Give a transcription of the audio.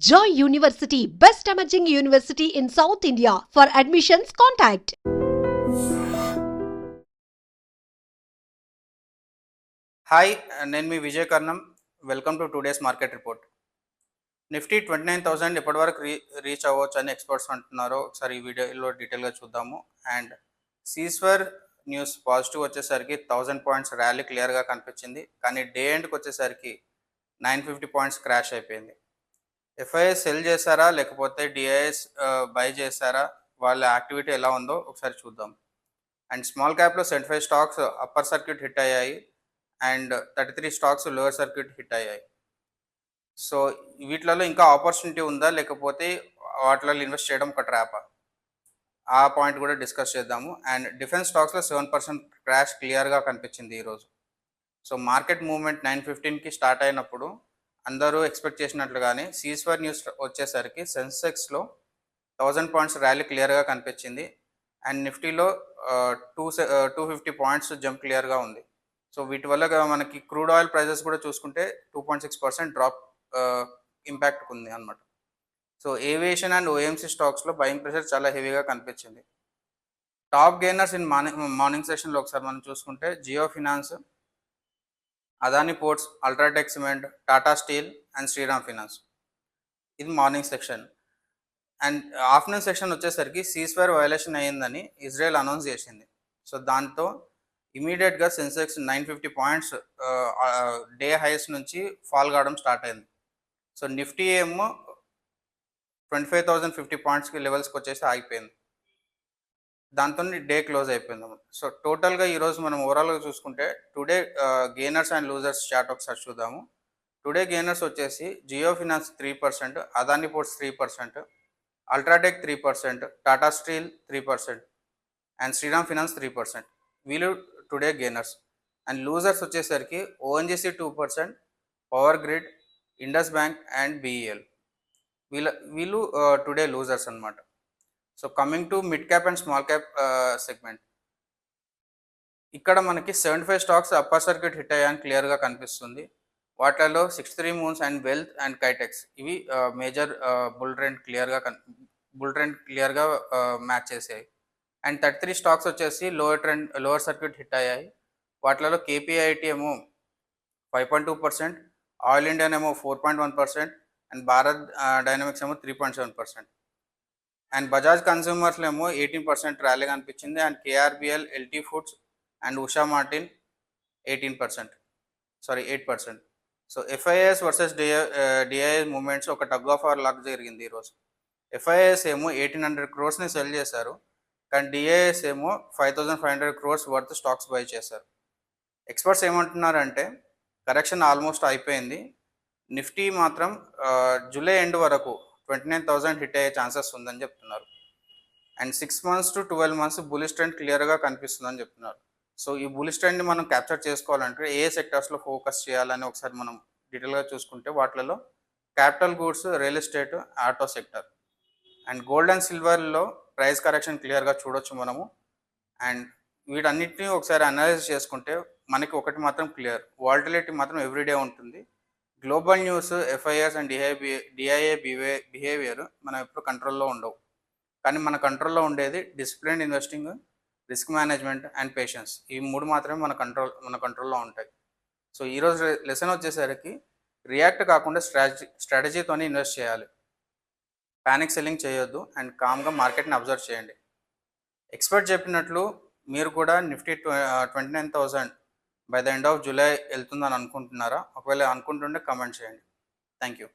Joy University, best emerging university in South India. For admissions, contact. Hi, నేను మీ Vijay Karnam. Welcome to today's market report. Nifty 29,000 ఎప్పటివరకు reach అవ్వచ్చు అని experts అంటున్నారో ఒకసారి ఈ వీడియోలో డీటెయిల్గా చూద్దాము. అండ్ సీస్వర్ న్యూస్ పాజిటివ్ వచ్చేసరికి 1000 పాయింట్స్ ర్యాలీ క్లియర్గా కనిపించింది. కానీ డే ఎండ్కి వచ్చేసరికి 950 పాయింట్స్ క్రాష్ అయిపోయింది. ఎఫ్ఐఎస్ సెల్ చేశారా లేకపోతే డిఐఎస్ బై చేశారా, వాళ్ళ యాక్టివిటీ ఎలా ఉందో ఒకసారి చూద్దాం. అండ్ స్మాల్ క్యాప్లో 75 స్టాక్స్ అప్పర్ సర్క్యూట్ హిట్ అయ్యాయి and 33 stocks lower circuit hit అయ్యాయి. సో వీటిలలో ఇంకా ఆపర్చునిటీ ఉందా లేకపోతే వాటిలో ఇన్వెస్ట్ చేయడం ఒక ట్రాపా, ఆ పాయింట్ కూడా డిస్కస్ చేద్దాము. అండ్ డిఫెన్స్ స్టాక్స్లో 7% క్రాష్ క్లియర్గా కనిపించింది ఈరోజు. సో మార్కెట్ మూవ్మెంట్ 9:15కి స్టార్ట్ అయినప్పుడు అందరూ ఎక్స్పెక్ట్ చేసినట్లుగానే సీస్వర్ న్యూస్ వచ్చేసరికి సెన్సెక్స్లో 1000 పాయింట్స్ ర్యాలీ క్లియర్గా కనిపించింది. అండ్ నిఫ్టీలో 250 పాయింట్స్ జంప్ క్లియర్గా ఉంది. సో వీటి వల్ల మనకి క్రూడ్ ఆయిల్ ప్రైజెస్ కూడా చూసుకుంటే 2.6% డ్రాప్ ఇంపాక్ట్ ఉంది అనమాట. సో ఏవియేషన్ అండ్ ఓఎంసీ స్టాక్స్లో బయింగ్ ప్రెషర్ చాలా హెవీగా కనిపించింది. టాప్ గెయినర్స్ ఇన్ మార్నింగ్ సెషన్లో ఒకసారి మనం చూసుకుంటే Jio finance, Adani ports, UltraTech cement, Tata steel and Shriram finance. ఇది morning section. And afternoon section వచ్చేసరికి సీస్వైర్ వయలేషన్ అయ్యిందని ఇజ్రాయెల్ అనౌన్స్ చేసింది. సో దాంతో ఇమీడియట్గా సెన్సెక్స్ 950 పాయింట్స్ డే హైస్ నుంచి ఫాల్ కావడం స్టార్ట్ అయింది. సో నిఫ్టీ ఏమో 25,050 పాయింట్స్కి లెవెల్స్కి వచ్చేసి ఆగిపోయింది. దాంతో డే క్లోజ్ అయిపోయింది. సో టోటల్గా ఈరోజు మనం ఓవరాల్గా చూసుకుంటే today gainers and losers chart ఒకసారి చూద్దాము. టుడే గెయినర్స్ వచ్చేసి Jio finance 3%, Adani ports 3%, UltraTech 3%, Tata steel 3% and Shriram finance 3%. వీళ్ళు టుడే గెయినర్స్. అండ్ లూజర్స్ వచ్చేసరికి ONGC 2%, power grid, Indus bank and BEL. వీళ్ళు టుడే లూజర్స్ అనమాట. So coming to mid cap and small cap segment, ఇక్కడ మనకి 75 stocks upper circuit hit అయ్యాయని క్లియర్గా కనిపిస్తుంది. వాటిలో 63 moons and wealth and Kitex ఇవి మేజర్ బుల్ ట్రెండ్ క్లియర్గా మ్యాచ్ చేసాయి. అండ్ 33 స్టాక్స్ వచ్చేసి లోవర్ సర్క్యూట్ హిట్ అయ్యాయి. వాటిలో కేపీఐటీ ఏమో 5.2%, ఆయిల్ ఇండియన్ ఏమో 4.1% అండ్ భారత్ డైనమిక్స్ ఏమో 3.7%. అండ్ బజాజ్ కన్స్యూమర్స్లో ఏమో 18% ర్యాలీ కనిపించింది. And KRBL, LT foods and Usha Martin 8%. So FIs versus DIs moments ఒక టగ్ ఆఫ్ అవర్ లాగా జరిగింది ఈరోజు. ఎఫ్ఐఎస్ ఏమో 1,800 crores సెల్ చేశారు, కానీ డిఐఎస్ ఏమో 5,500 crores వర్త్ స్టాక్స్ బై చేశారు. ఎక్స్పర్ట్స్ ఏమంటున్నారంటే కరెక్షన్ ఆల్మోస్ట్ అయిపోయింది. నిఫ్టీ మాత్రం జూలై ఎండ్ వరకు 29,000 హిట్ అయ్యే ఛాన్సెస్ ఉందని చెప్తున్నారు. And 6 months to 12 months bullish trend క్లియర్గా కనిపిస్తుందని చెప్తున్నారు. సో ఈ బులిష్ ట్రెండ్ని మనం క్యాప్చర్ చేసుకోవాలంటే ఏ సెక్టర్స్లో ఫోకస్ చేయాలని ఒకసారి మనం డీటెయిల్గా చూసుకుంటే వాటిలో capital goods, real estate, auto sector and gold and సిల్వర్లో ప్రైస్ కరెక్షన్ క్లియర్గా చూడొచ్చు మనము. అండ్ వీటన్నిటిని ఒకసారి అనలైజ్ చేసుకుంటే మనకి ఒకటి మాత్రం క్లియర్, వాల్టిలిటీ మాత్రం ఎవ్రీడే ఉంటుంది. Global news, FIIs and DIIs behaviour మనం ఎప్పుడు కంట్రోల్లో ఉండవు, కానీ మన కంట్రోల్లో ఉండేది discipline investing, risk management and patience. ఈ మూడు మాత్రమే మన కంట్రోల్లో ఉంటాయి. సో ఈరోజు లెసన్ వచ్చేసరికి రియాక్ట్ కాకుండా స్ట్రాటజీతోనే ఇన్వెస్ట్ చేయాలి. ప్యానిక్ సెల్లింగ్ చేయొద్దు అండ్ కామ్గా మార్కెట్ని అబ్జర్వ్ చేయండి. ఎక్స్పర్ట్ చెప్పినట్లు మీరు కూడా Nifty 29,000 by the end of July వెళ్తుందని అనుకుంటున్నారా? ఒకవేళ అనుకుంటుంటే కమెంట్ చేయండి. Thank you.